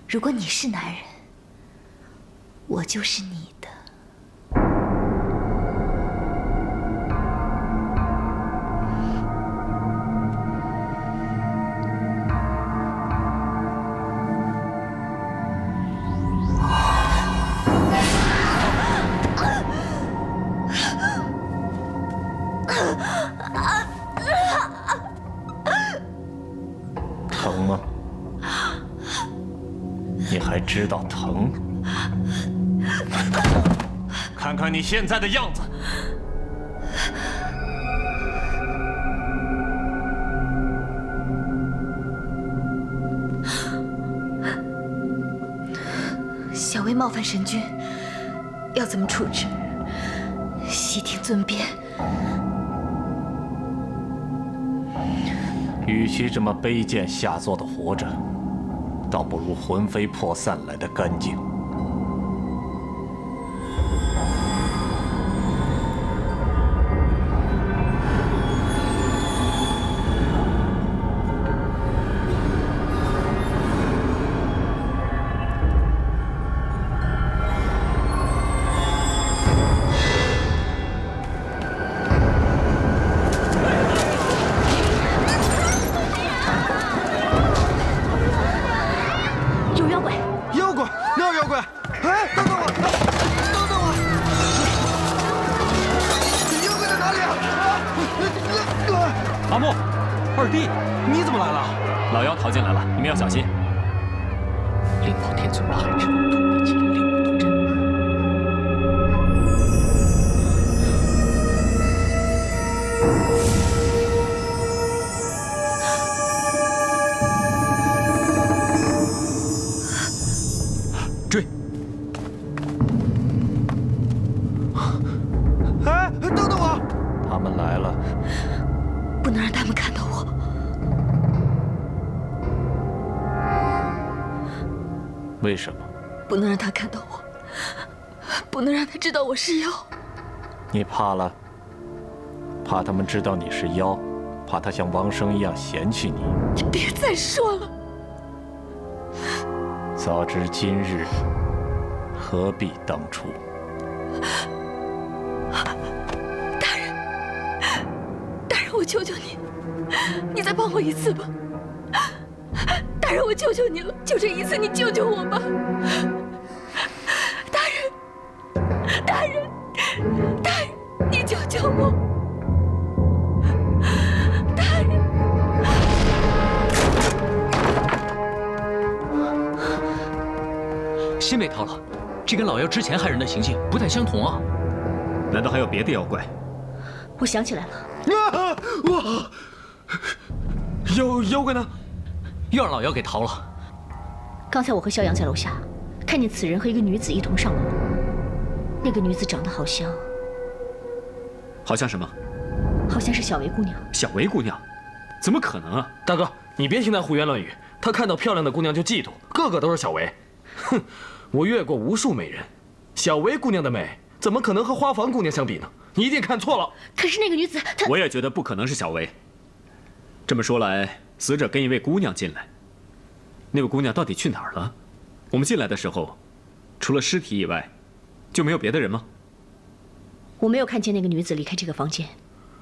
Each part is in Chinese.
如果你是男人，我就是你的。疼吗？你还知道疼？看看你现在的样子。小薇冒犯神君，要怎么处置？悉听尊便。与其这么卑贱下作的活着，倒不如魂飞魄散来得干净。阿木，二弟，你怎么来了？老妖逃进来了，你们要小心。灵宝天尊八海之龙，土地麒麟，令我督阵。追！哎，等等我！他们来了。 不能让他们看到我。为什么？不能让他看到我，不能让他知道我是妖。你怕了？怕他们知道你是妖，怕他像王生一样嫌弃你。你别再说了。早知今日，何必当初？ 我求求你，你再帮我一次吧！大人，我求求你了，就这一次，你救救我吧！大人，大人，大人，你救救我！大人，心被掏了，这跟老妖之前害人的行径不太相同啊！难道还有别的妖怪？我想起来了。 哇！妖怪呢？又让老妖给逃了。刚才我和萧阳在楼下，看见此人和一个女子一同上楼。那个女子长得好像什么？好像是小薇姑娘。小薇姑娘？怎么可能啊！大哥，你别听他胡言乱语。他看到漂亮的姑娘就嫉妒，个个都是小薇。哼，我越过无数美人，小薇姑娘的美怎么可能和花房姑娘相比呢？ 你一定看错了。可是那个女子，她……我也觉得不可能是小薇。这么说来，死者跟一位姑娘进来，那位姑娘到底去哪儿了？我们进来的时候，除了尸体以外，就没有别的人吗？我没有看见那个女子离开这个房间。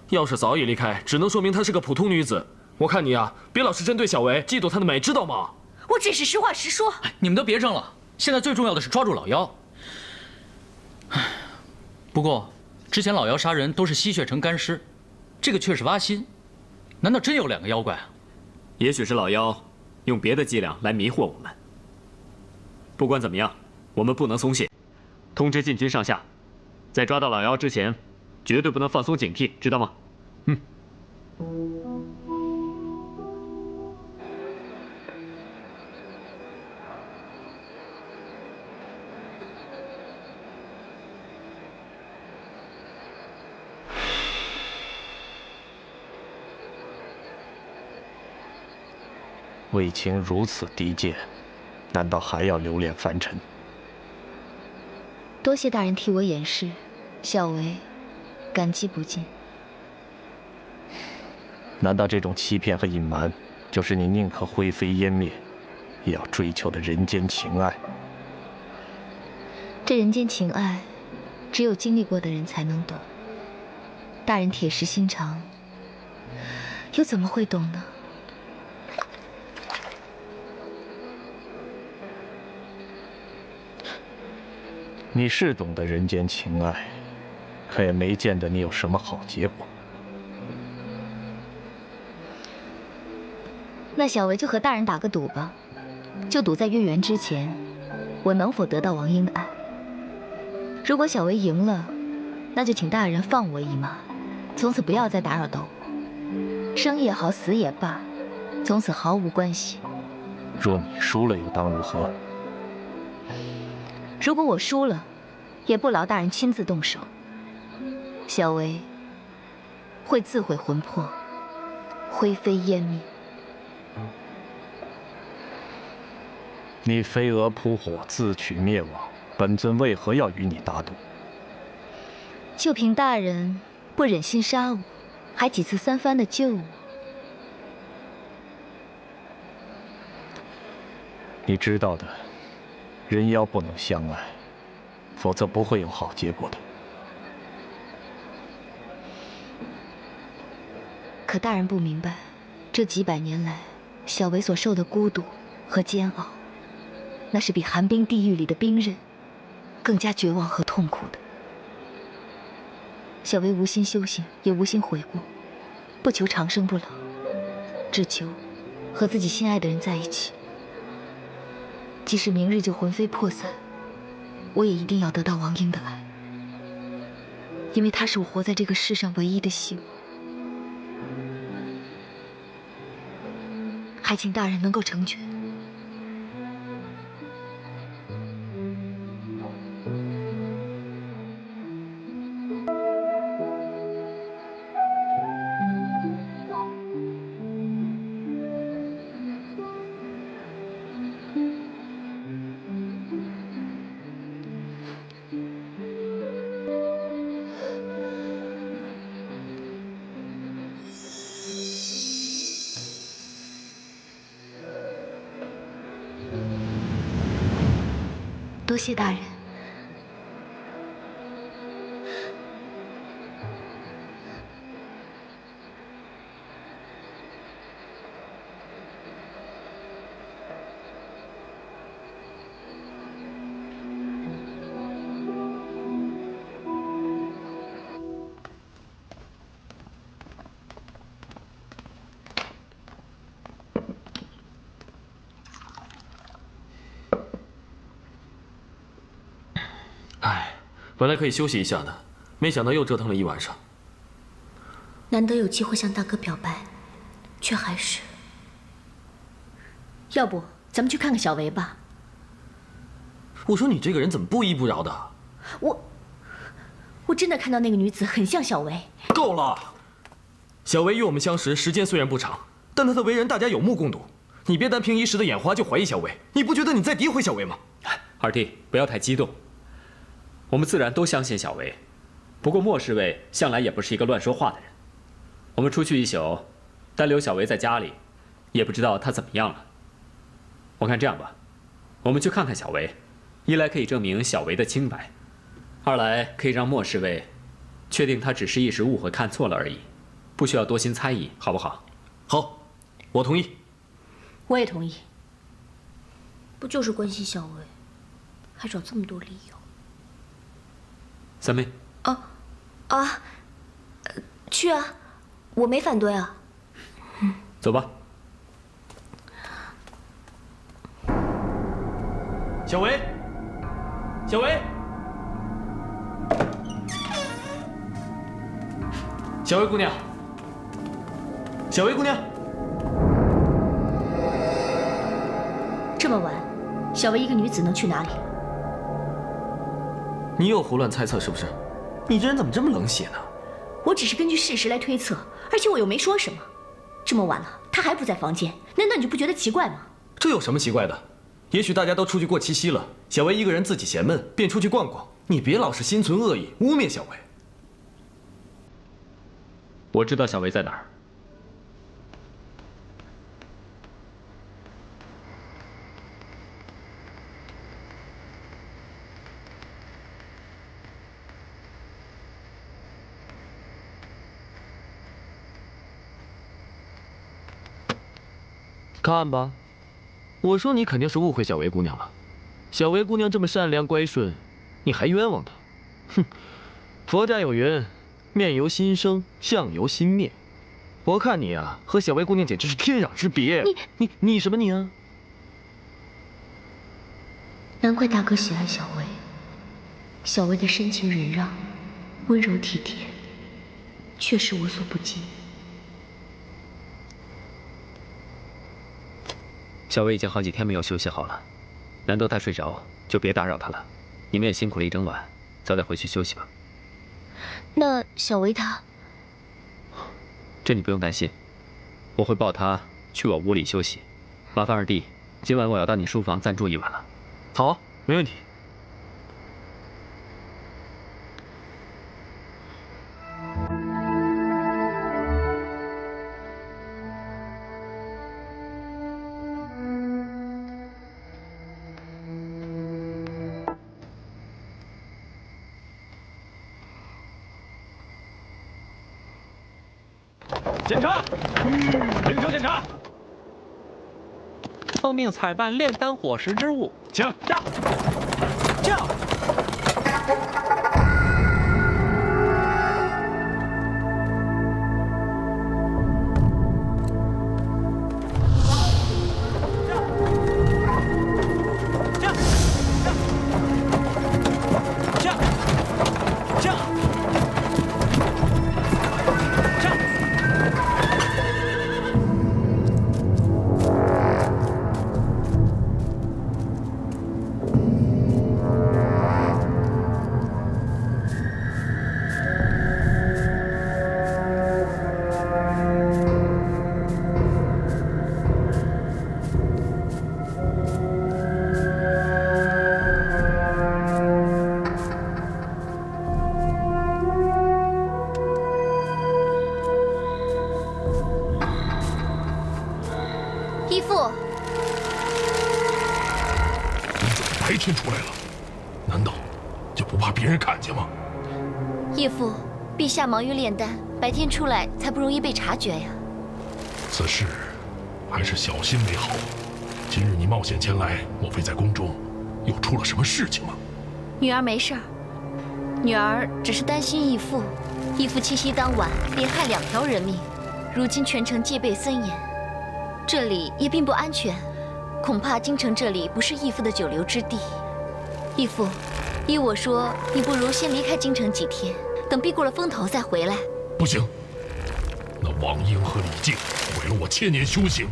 要是早已离开，只能说明她是个普通女子。我看你啊，别老是针对小薇，嫉妒她的美，知道吗？我只是实话实说。你们都别争了，现在最重要的是抓住老妖。不过。 之前老妖杀人都是吸血成干尸，这个却是挖心，难道真有2个妖怪啊？也许是老妖用别的伎俩来迷惑我们。不管怎么样，我们不能松懈，通知禁军上下，在抓到老妖之前，绝对不能放松警惕，知道吗？嗯。为情如此低贱，难道还要留恋凡尘？多谢大人替我掩饰，小薇感激不尽。难道这种欺骗和隐瞒，就是你宁可灰飞烟灭，也要追求的人间情爱。这人间情爱，只有经历过的人才能懂。大人铁石心肠，又怎么会懂呢？你是懂得人间情爱，可也没见得你有什么好结果。那小维就和大人打个赌吧，就赌在月圆之前，我能否得到王英的爱。如果小维赢了，那就请大人放我一马，从此不要再打扰到我。生也好，死也罢，从此毫无关系。若你输了，又当如何？如果我输了，也不劳大人亲自动手。小维会自毁魂魄，灰飞烟灭。你飞蛾扑火，自取灭亡，本尊为何要与你打赌？就凭大人不忍心杀我，还几次三番的救我。你知道的，人妖不能相爱，否则不会有好结果的。可大人不明白，这几百年来，小维所受的孤独和煎熬，那是比寒冰地狱里的冰刃更加绝望和痛苦的。小维无心修行，也无心悔过，不求长生不老，只求和自己心爱的人在一起。即使明日就魂飞魄散，我也一定要得到王英的爱，因为她是我活在这个世上唯一的希望。还请大人能够成全。多谢大人。本来可以休息一下的，没想到又折腾了一晚上。难得有机会向大哥表白，却还是……要不咱们去看看小维吧？我说你这个人怎么不依不饶的？我真的看到那个女子很像小维。够了！小维与我们相识时间虽然不长，但她的为人大家有目共睹。你别单凭一时的眼花就怀疑小维，你不觉得你在诋毁小维吗？二弟，不要太激动。我们自然都相信小维，不过莫侍卫向来也不是一个乱说话的人。我们出去一宿，单留小维在家里，也不知道他怎么样了。我看这样吧，我们去看看小维，一来可以证明小维的清白，二来可以让莫侍卫确定他只是一时误会看错了而已，不需要多心猜疑，好不好？好，我同意。我也同意。不就是关心小维，还找这么多理由？三妹，去啊，我没反对啊。走吧。小维，小维，小维姑娘，小维姑娘，这么晚，小维一个女子能去哪里？你又胡乱猜测是不是？你这人怎么这么冷血呢？我只是根据事实来推测，而且我又没说什么。这么晚了，她还不在房间，难道你就不觉得奇怪吗？这有什么奇怪的？也许大家都出去过七夕了，小维一个人自己嫌闷，便出去逛逛。你别老是心存恶意，污蔑小维。我知道小维在哪儿。看吧，我说你肯定是误会小薇姑娘了。小薇姑娘这么善良乖顺，你还冤枉她？哼！佛家有云，面由心生，相由心灭。我看你啊，和小薇姑娘简直是天壤之别。你什么你啊？难怪大哥喜爱小薇。小薇的深情忍让、温柔体贴，确实无所不尽。小薇已经好几天没有休息好了，难得她睡着，就别打扰她了。你们也辛苦了一整晚，早点回去休息吧。那小薇她……这你不用担心，我会抱她去我屋里休息。麻烦二弟，今晚我要到你书房暂住一晚了。好，没问题。检查，领袖检查。奉命采办炼丹火石之物，请驾。驾。义父，你怎么白天出来了？难道就不怕别人看见吗？义父，陛下忙于炼丹，白天出来才不容易被察觉呀。此事还是小心为好。今日你冒险前来，莫非在宫中又出了什么事情吗？女儿没事儿，女儿只是担心义父。义父七夕当晚连害2条人命，如今全城戒备森严，这里也并不安全，恐怕京城这里不是义父的久留之地。义父，依我说，你不如先离开京城几天，等避过了风头再回来。不行，那王英和李靖毁了我1000年修行，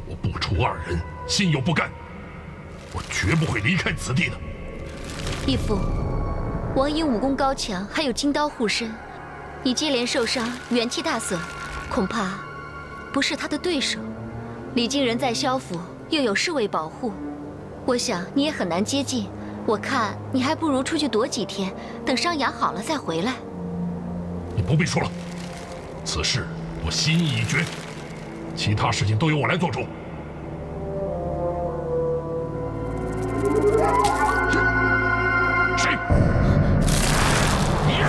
我不除2人，心有不甘，我绝不会离开此地的。义父，王英武功高强，还有金刀护身，你接连受伤，元气大损，恐怕不是他的对手。李靖人在萧府，又有侍卫保护，我想你也很难接近。我看你还不如出去躲几天，等伤养好了再回来。你不必说了，此事我心意已决，其他事情都由我来做主。谁？你！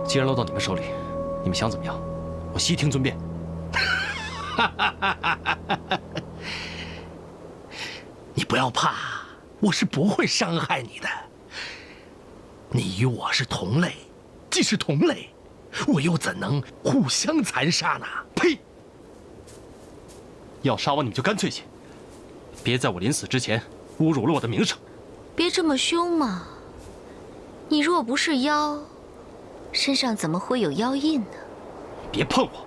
既然落到你们手里，你们想怎么样？我悉听尊便。你不要怕，我是不会伤害你的。你与我是同类，既是同类，我又怎能互相残杀呢？呸！要杀我你们就干脆些，别在我临死之前侮辱了我的名声。别这么凶嘛！你若不是妖，身上怎么会有妖印呢？别碰我！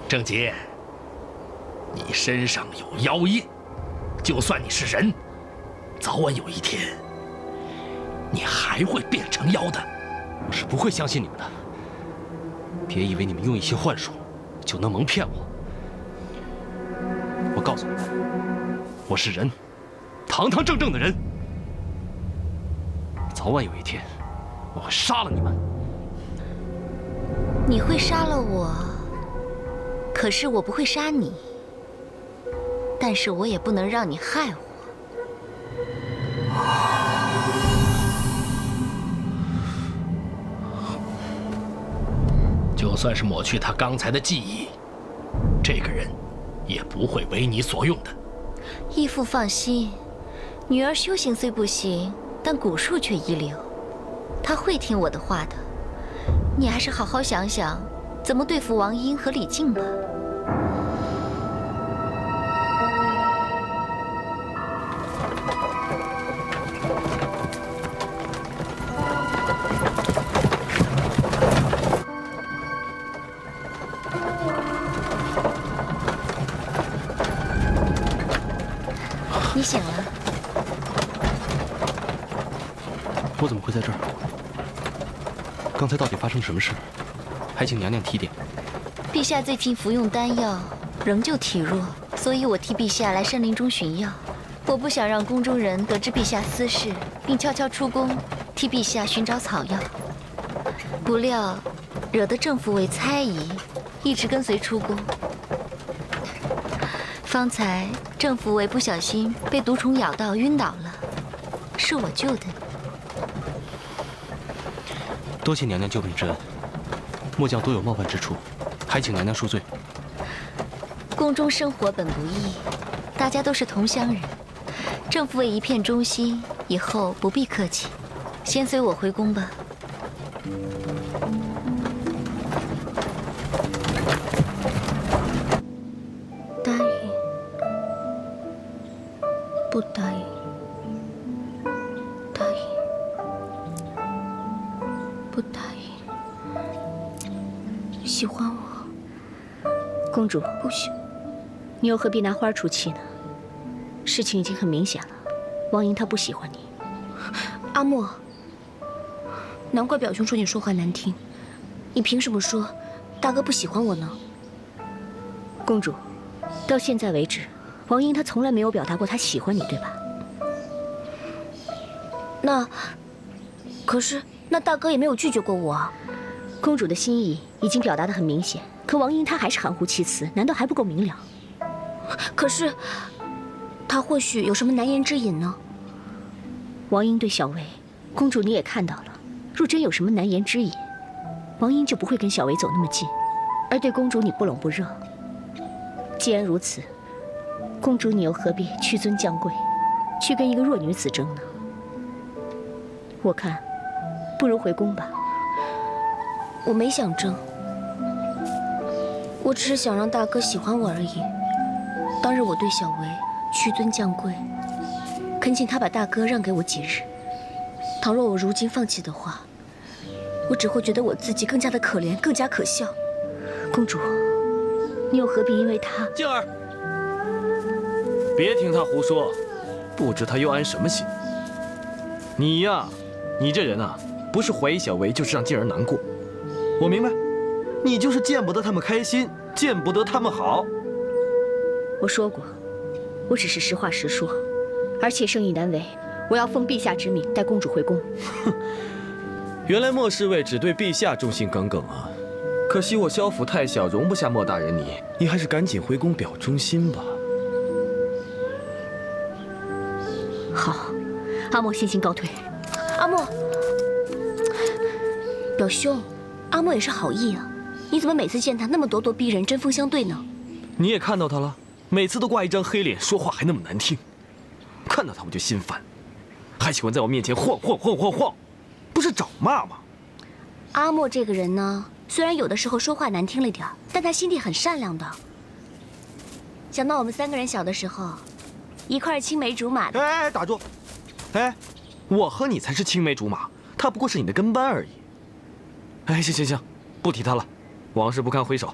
郑杰，你身上有妖印，就算你是人，早晚有一天，你还会变成妖的。我是不会相信你们的。别以为你们用一些幻术就能蒙骗我。我告诉你们，我是人，堂堂正正的人。早晚有一天，我会杀了你们。你会杀了我，可是我不会杀你。但是我也不能让你害我。就算是抹去他刚才的记忆，这个人也不会为你所用的。义父放心，女儿修行虽不行，但蛊术却一流，她会听我的话的。你还是好好想想，怎么对付王英和李靖吧。你醒了？我怎么会在这儿？刚才到底发生什么事？还请娘娘提点。陛下最近服用丹药，仍旧体弱，所以我替陛下来山林中寻药。我不想让宫中人得知陛下私事，并悄悄出宫替陛下寻找草药。不料惹得郑府尉猜疑，一直跟随出宫。方才郑府尉不小心被毒虫咬到晕倒了，是我救的你。多谢娘娘救命之恩，末将多有冒犯之处，还请娘娘恕罪。宫中生活本不易，大家都是同乡人，郑府尉一片忠心，以后不必客气。先随我回宫吧。答应，不答应，答应，不答应，喜欢我。公主，不喜。你又何必拿花出气呢？事情已经很明显了，王英她不喜欢你。阿莫，难怪表兄说你说话难听，你凭什么说大哥不喜欢我呢？公主，到现在为止，王英她从来没有表达过她喜欢你，对吧？可是大哥也没有拒绝过我啊。公主的心意已经表达得很明显，可王英她还是含糊其辞，难道还不够明了？可是，他或许有什么难言之隐呢？王英对小薇，公主你也看到了，若真有什么难言之隐，王英就不会跟小薇走那么近，而对公主你不冷不热。既然如此，公主你又何必屈尊降贵，去跟一个弱女子争呢？我看，不如回宫吧。我没想争，我只是想让大哥喜欢我而已。当日我对小薇屈尊降贵，恳请他把大哥让给我几日。倘若我如今放弃的话，我只会觉得我自己更加的可怜，更加可笑。公主，你又何必因为他……静儿，别听他胡说，不知他又安什么心。你呀，你这人啊，不是怀疑小薇，就是让静儿难过。我明白，你就是见不得他们开心，见不得他们好。我说过，我只是实话实说，而且生意难为，我要奉陛下之命带公主回宫。哼，原来莫侍卫只对陛下忠心耿耿啊！可惜我萧府太小，容不下莫大人你，你还是赶紧回宫表忠心吧。好，阿莫先行告退。阿莫，表兄，阿莫也是好意啊，你怎么每次见他那么咄咄逼人，针锋相对呢？你也看到他了。每次都挂一张黑脸，说话还那么难听，看到他我就心烦，还喜欢在我面前晃，不是找骂吗？阿莫这个人呢，虽然有的时候说话难听了点，但他心地很善良的。想到我们3个人小的时候，一块青梅竹马的。哎，打住！哎，我和你才是青梅竹马，他不过是你的跟班而已。哎，行，不提他了，往事不堪回首。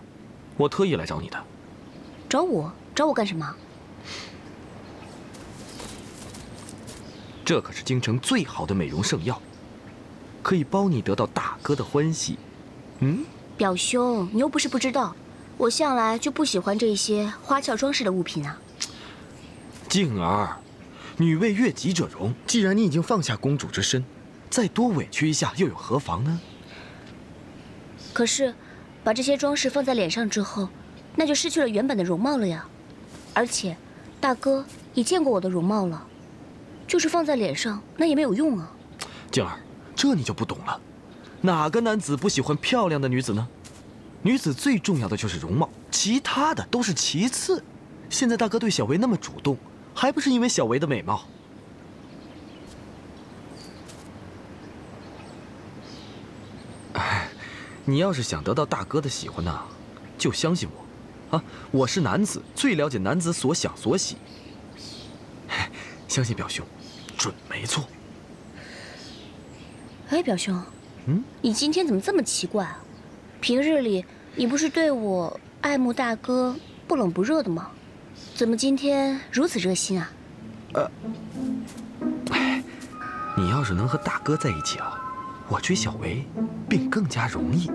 我特意来找你的。找我干什么？这可是京城最好的美容圣药，可以包你得到大哥的欢喜。表兄，你又不是不知道，我向来就不喜欢这些花俏装饰的物品啊。静儿，女为悦己者容。既然你已经放下公主之身，再多委屈一下又有何妨呢？可是，把这些装饰放在脸上之后，那就失去了原本的容貌了呀。而且，大哥也见过我的容貌了，就是放在脸上，那也没有用啊。静儿，这你就不懂了。哪个男子不喜欢漂亮的女子呢？女子最重要的就是容貌，其他的都是其次。现在大哥对小维那么主动，还不是因为小维的美貌？哎，你要是想得到大哥的喜欢呢，就相信我，啊，我是男子，最了解男子所想所喜。相信表兄，准没错。哎，表兄，你今天怎么这么奇怪啊？平日里你不是对我爱慕大哥、不冷不热的吗？怎么今天如此热心啊？你要是能和大哥在一起啊，我追小维便更加容易。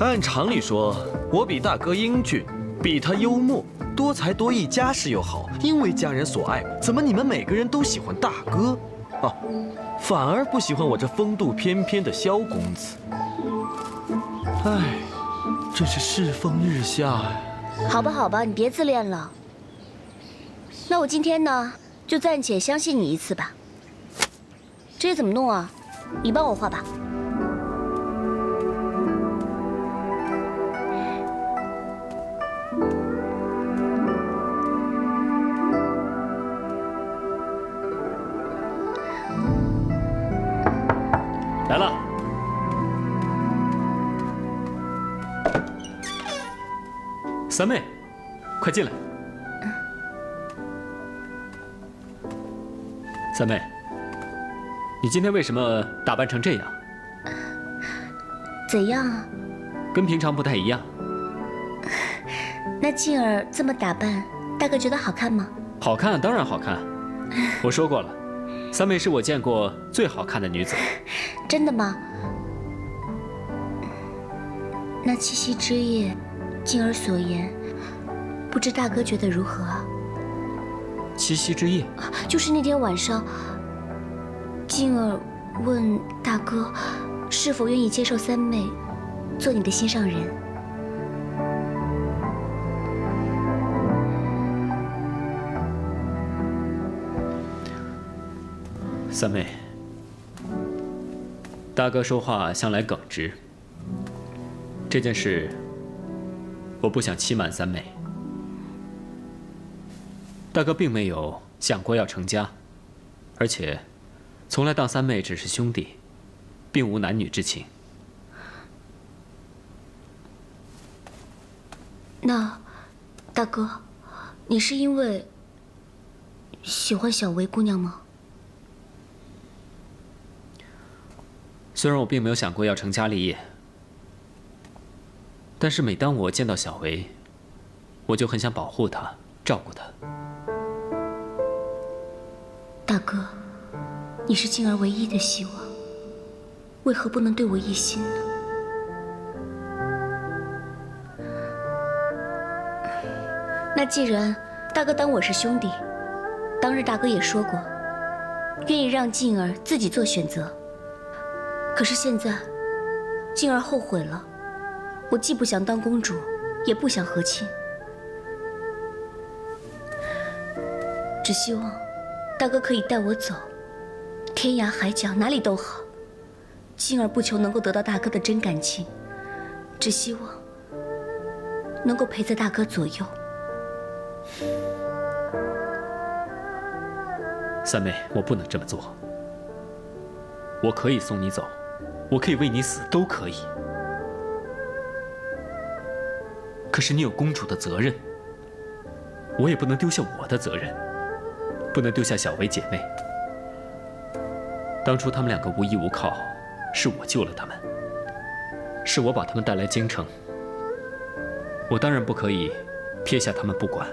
按常理说，我比大哥英俊，比他幽默，多才多艺，家世又好，因为家人所爱。怎么你们每个人都喜欢大哥啊，反而不喜欢我这风度翩翩的萧公子？哎，真是世风日下呀！好吧，好吧，你别自恋了。那我今天呢，就暂且相信你一次吧。这些怎么弄啊？你帮我画吧。来了。三妹，快进来。三妹，你今天为什么打扮成这样？怎样啊？跟平常不太一样。那静儿这么打扮，大哥觉得好看吗？好看，当然好看。我说过了，三妹是我见过最好看的女子。真的吗？那七夕之夜，静儿所言，不知大哥觉得如何啊？七夕之夜，就是那天晚上，静儿问大哥，是否愿意接受三妹做你的心上人。三妹，大哥说话向来耿直，这件事我不想欺瞒三妹。大哥并没有想过要成家，而且从来当三妹只是兄弟，并无男女之情。那，大哥，你是因为喜欢小维姑娘吗？虽然我并没有想过要成家立业，但是每当我见到小维，我就很想保护她，照顾她。大哥，你是静儿唯一的希望，为何不能对我一心呢？那既然大哥当我是兄弟，当日大哥也说过，愿意让静儿自己做选择。可是现在，静儿后悔了，我既不想当公主，也不想和亲，只希望大哥可以带我走，天涯海角哪里都好。静儿不求能够得到大哥的真感情，只希望能够陪在大哥左右。三妹，我不能这么做。我可以送你走，我可以为你死，都可以。可是你有公主的责任，我也不能丢下我的责任，不能丢下小维姐妹。当初她们两个无依无靠，是我救了她们，是我把她们带来京城。我当然不可以撇下她们不管。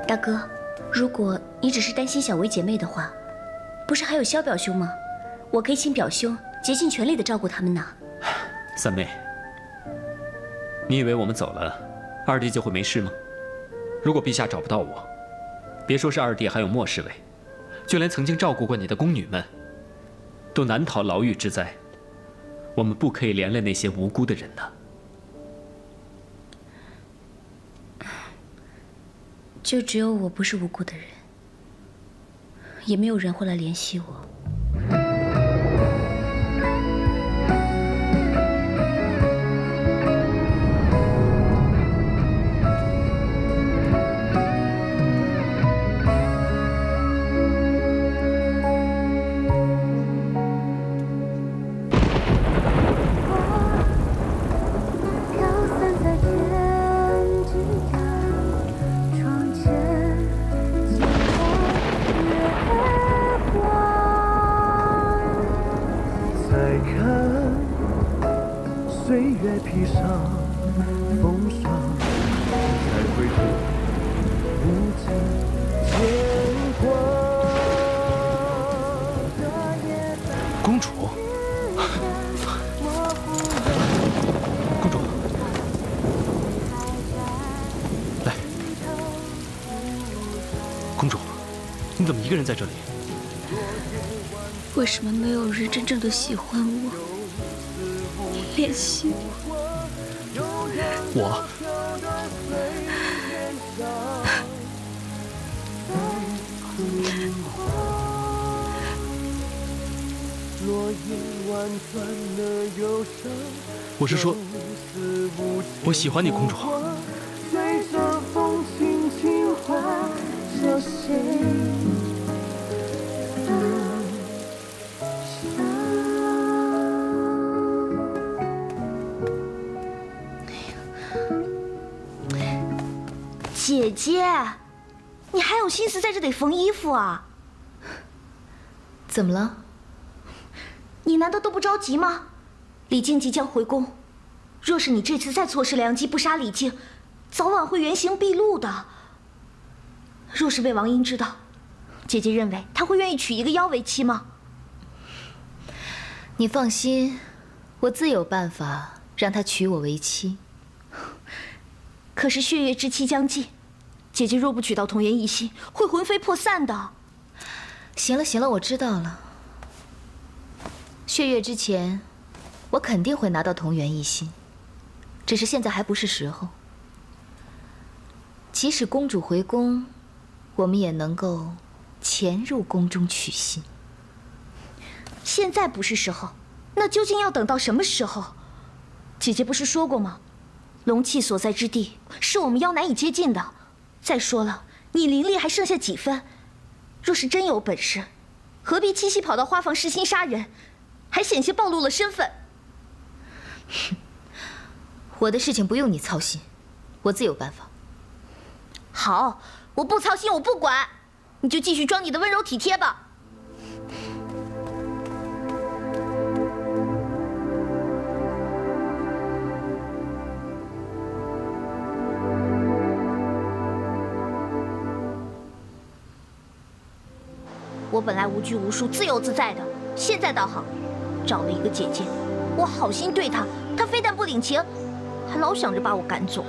大哥，如果你只是担心小维姐妹的话，不是还有萧表兄吗？我可以请表兄竭尽全力的照顾他们呢。三妹，你以为我们走了，二弟就会没事吗？如果陛下找不到我，别说是二弟，还有莫侍卫，就连曾经照顾过你的宫女们，都难逃牢狱之灾。我们不可以连累那些无辜的人呐。就只有我不是无辜的人，也没有人会来怜惜我。公主，公主，来，公主，你怎么一个人在这里？为什么没有人真正的喜欢我、怜惜我？我是说，我喜欢你，公主。姐姐，你还有心思在这里缝衣服啊？怎么了？你难道都不着急吗？李靖即将回宫，若是你这次再错失良机，不杀李靖，早晚会原形毕露的。若是被王英知道，姐姐认为他会愿意娶一个妖为妻吗？你放心，我自有办法让他娶我为妻。可是血月之期将近，姐姐若不娶到桐原一心，会魂飞魄散的。行了行了，我知道了。血月之前，我肯定会拿到桐原一心，只是现在还不是时候。即使公主回宫，我们也能够潜入宫中取信。现在不是时候，那究竟要等到什么时候？姐姐不是说过吗？龙气所在之地是我们妖难以接近的。再说了，你灵力还剩下几分？若是真有本事，何必七夕跑到花房弑心杀人，还险些暴露了身份？我的事情不用你操心，我自有办法。好，我不操心，我不管，你就继续装你的温柔体贴吧。我本来无拘无束、自由自在的，现在倒好，找了一个姐姐，我好心对她，她非但不领情，还老想着把我赶走。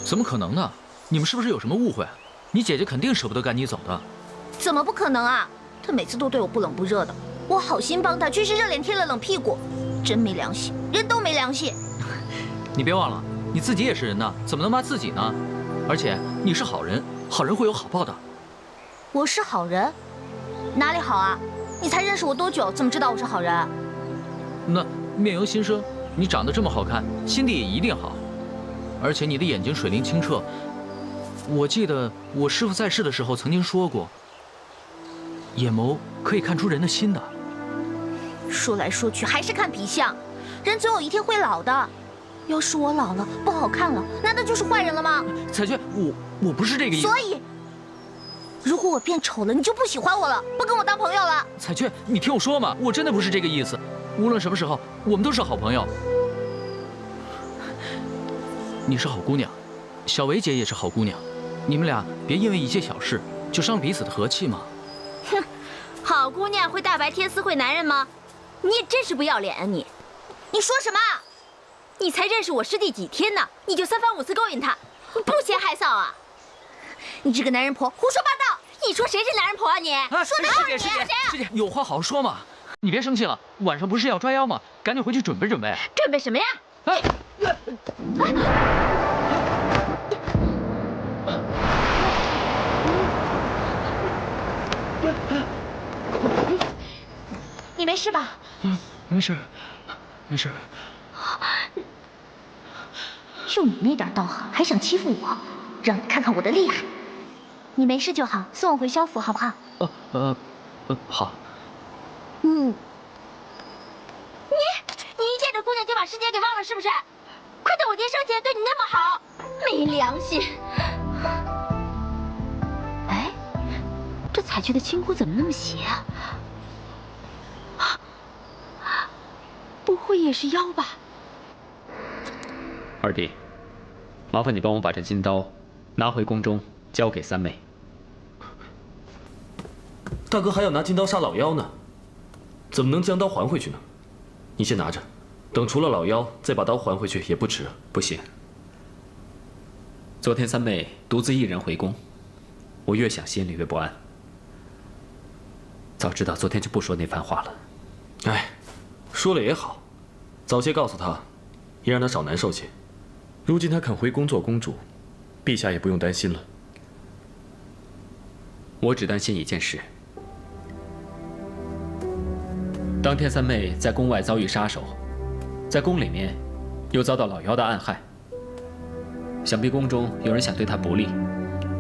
怎么可能呢？你们是不是有什么误会？你姐姐肯定舍不得赶你走的。怎么不可能啊？她每次都对我不冷不热的，我好心帮她，却是热脸贴了冷屁股，真没良心，人都没良心。你别忘了，你自己也是人呐，怎么能骂自己呢？而且你是好人，好人会有好报的。我是好人？哪里好啊？你才认识我多久？怎么知道我是好人？那面由心生，你长得这么好看，心地也一定好。而且你的眼睛水灵清澈，我记得我师父在世的时候曾经说过，眼眸可以看出人的心的。说来说去还是看皮相，人总有一天会老的。要是我老了不好看了，难道就是坏人了吗？彩娟，我不是这个意思。所以，如果我变丑了，你就不喜欢我了，不跟我当朋友了。彩娟，你听我说嘛，我真的不是这个意思。无论什么时候，我们都是好朋友。你是好姑娘，小维姐也是好姑娘，你们俩别因为一些小事就伤彼此的和气嘛。哼，好好姑娘会大白天私会男人吗？你也真是不要脸啊你！你说什么？你才认识我师弟几天呢，你就3番5次勾引他，你不嫌害臊啊？你这个男人婆，胡说八道！你说谁是男人婆啊你？说的是师姐，有话好好说嘛！你别生气了，晚上不是要抓妖吗？赶紧回去准备准备。准备什么呀？你没事吧？没事，没事。就你那点道行，还想欺负我？让你看看我的厉害！你没事就好，送我回萧府好不好？好。你一见着姑娘就把师姐给忘了是不是？亏得我爹生前对你那么好，没良心！哎，这采去的青菇怎么那么邪啊？不会也是妖吧？二弟，麻烦你帮我把这金刀拿回宫中，交给三妹。大哥还要拿金刀杀老妖呢，怎么能将刀还回去呢？你先拿着，等除了老妖，再把刀还回去也不迟。不行，昨天三妹独自一人回宫，我越想心里越不安。早知道昨天就不说那番话了。哎，说了也好，早些告诉她，也让她少难受些。如今她肯回宫做公主，陛下也不用担心了。我只担心一件事。当天三妹在宫外遭遇杀手，在宫里面又遭到老妖的暗害，想必宫中有人想对她不利，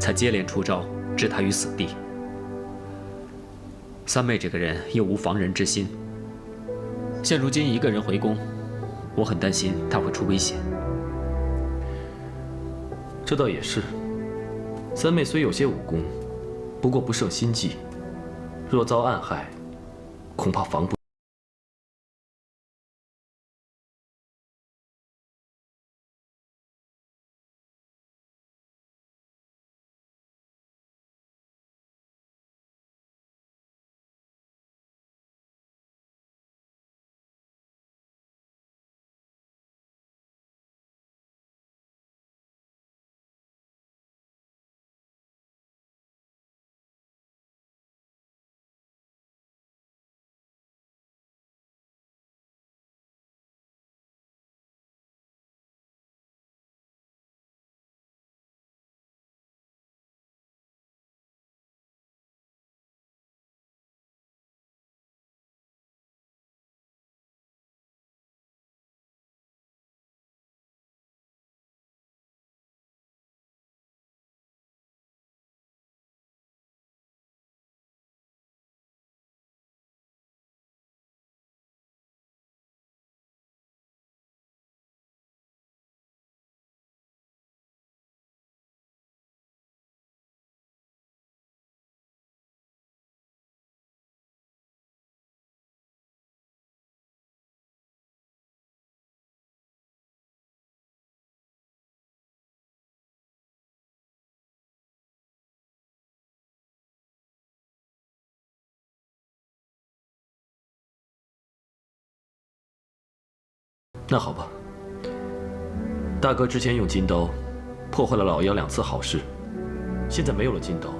才接连出招置她于死地。三妹这个人又无防人之心，现如今一个人回宫，我很担心她会出危险。这倒也是，三妹虽有些武功，不过不胜心计，若遭暗害，恐怕防不。那好吧，大哥之前用金刀破坏了老妖2次好事，现在没有了金刀，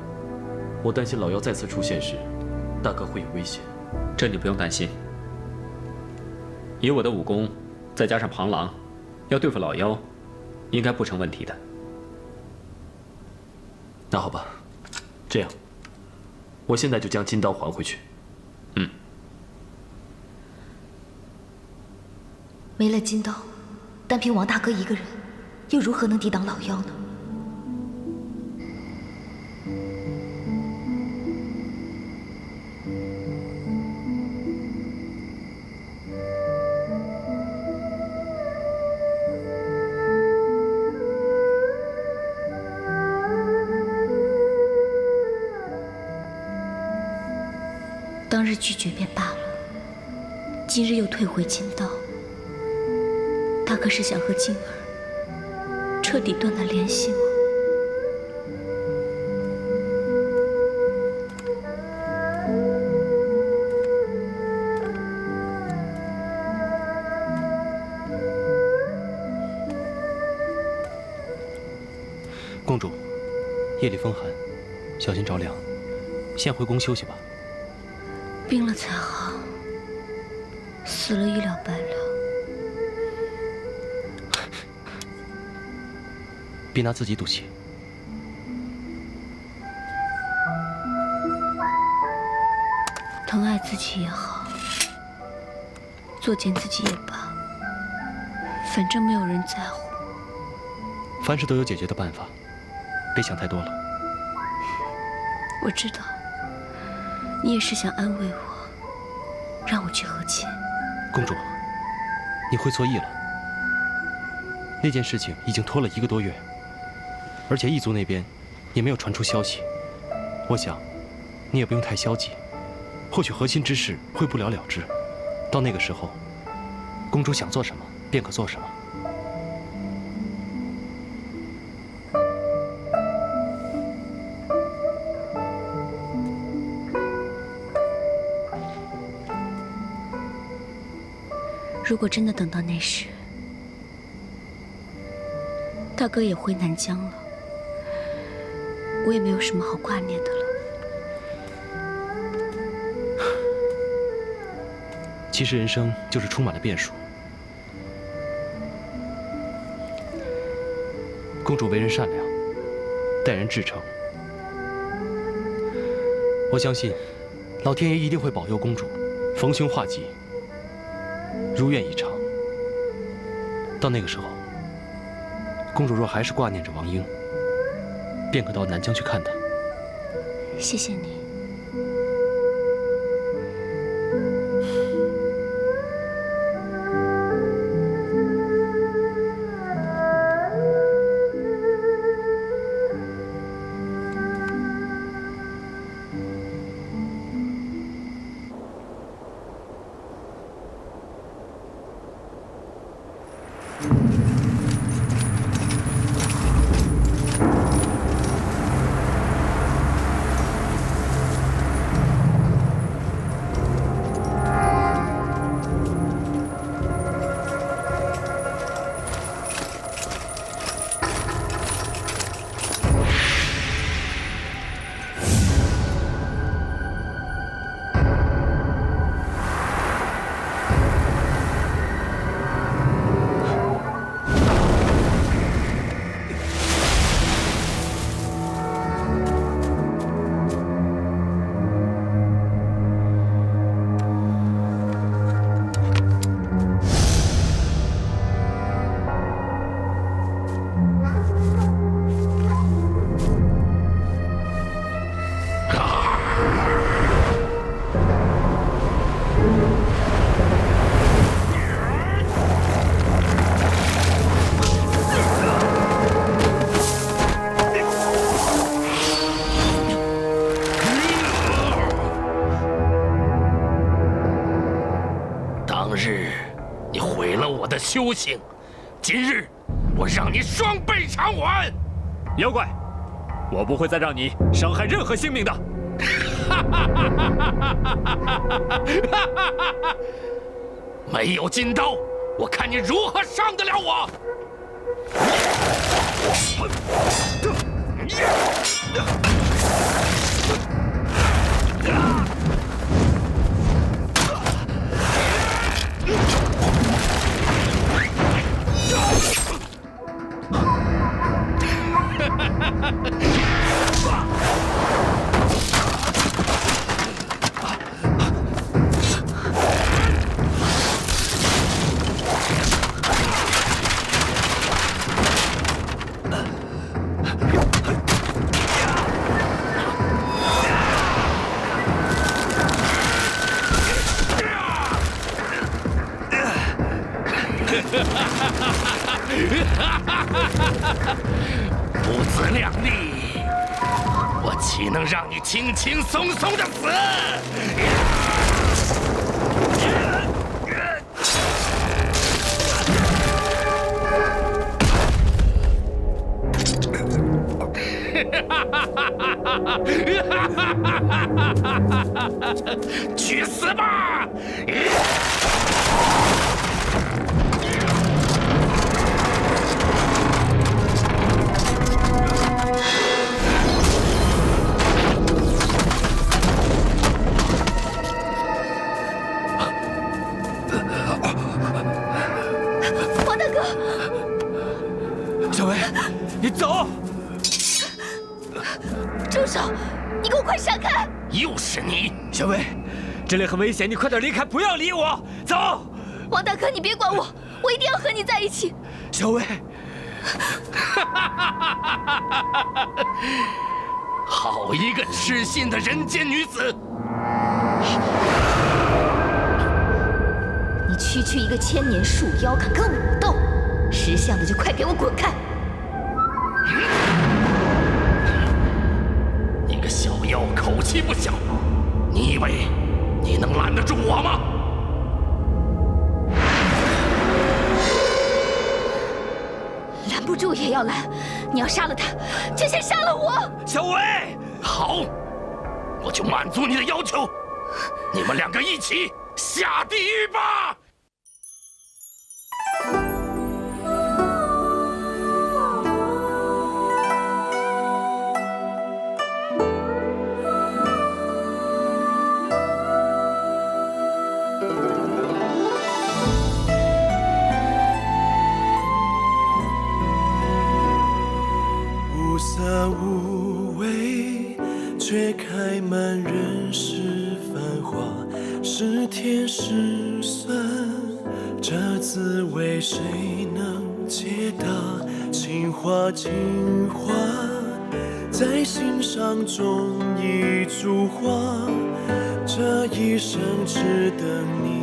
我担心老妖再次出现时，大哥会有危险。这你不用担心，以我的武功，再加上庞狼，要对付老妖，应该不成问题的。那好吧，这样，我现在就将金刀还回去。没了金刀，单凭王大哥一个人，又如何能抵挡老妖呢？当日拒绝便罢了，今日又退回金刀。大哥是想和静儿彻底断了联系吗？公主，夜里风寒，小心着凉，先回宫休息吧。病了才好，死了一了百了。别拿自己赌气。疼爱自己也好，作践自己也罢，反正没有人在乎。凡事都有解决的办法，别想太多了。我知道，你也是想安慰我，让我去和亲。公主，你会错意了。那件事情已经拖了1个多月，而且异族那边也没有传出消息。我想，你也不用太消极。或许和亲之事会不了了之，到那个时候，公主想做什么便可做什么。如果真的等到那时，大哥也回南疆了，我也没有什么好挂念的了。其实人生就是充满了变数。公主为人善良，待人至诚，我相信老天爷一定会保佑公主逢凶化吉，如愿以偿。到那个时候，公主若还是挂念着王英，便可到南疆去看她。谢谢你。修行，今日我让你双倍偿还。妖怪，我不会再让你伤害任何性命的。没有金刀，我看你如何伤得了我！不自量力，我岂能让你轻轻松松的死？去死吧！小薇，你走！住手！你给我快闪开！又是你，小薇，这里很危险，你快点离开，不要理我。走！王大哥，你别管我，我一定要和你在一起。小薇，好一个痴心的人间女子！你区一个千年树妖，敢跟我斗，识相的就快给我滚开！你个小妖，口气不小，你以为你能拦得住我吗？拦不住也要拦！你要杀了他，就先杀了我！小薇，好，我就满足你的要求，你们两个一起下地狱吧！无色无味，却开满人世繁华，是甜是酸，这滋味谁能解答？情话情话，在心上种一株花，这一生只等你